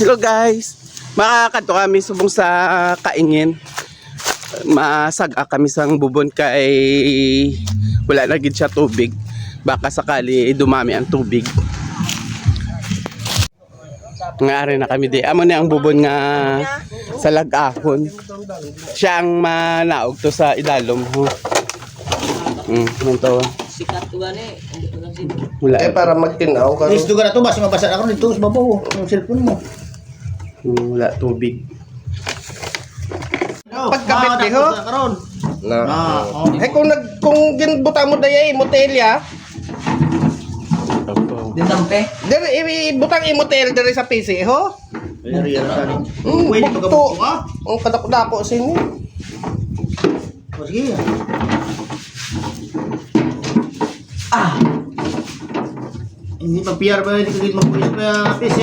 Hello guys, makakato kami subong sa kaingin. Masaga kami sang bubon kay wala na gid siya tubig. Baka sakali dumami ang tubig. Ngari na kami di. Amo na ang bubon nga sa lag-ahon. Siya ang manaog to sa idalom. Manto. Sikat ko gani. Wala. Para magtinaw ka. Please duga na to, basi mabasa na ako dito sa babaw. Ang cellphone mo. Wala tubig. Pagkabit di ho. Karon. Na. Oh. Kung ginbuta mo dayay motelya, Dinampe. diri ibutang motel diri sa PC ho. Ayari yan tani. Pwede Pwede to. to ha. Ang kadako-dako sini. O sige. Hindi pa PR ba hindi ko din magpulis pa PC.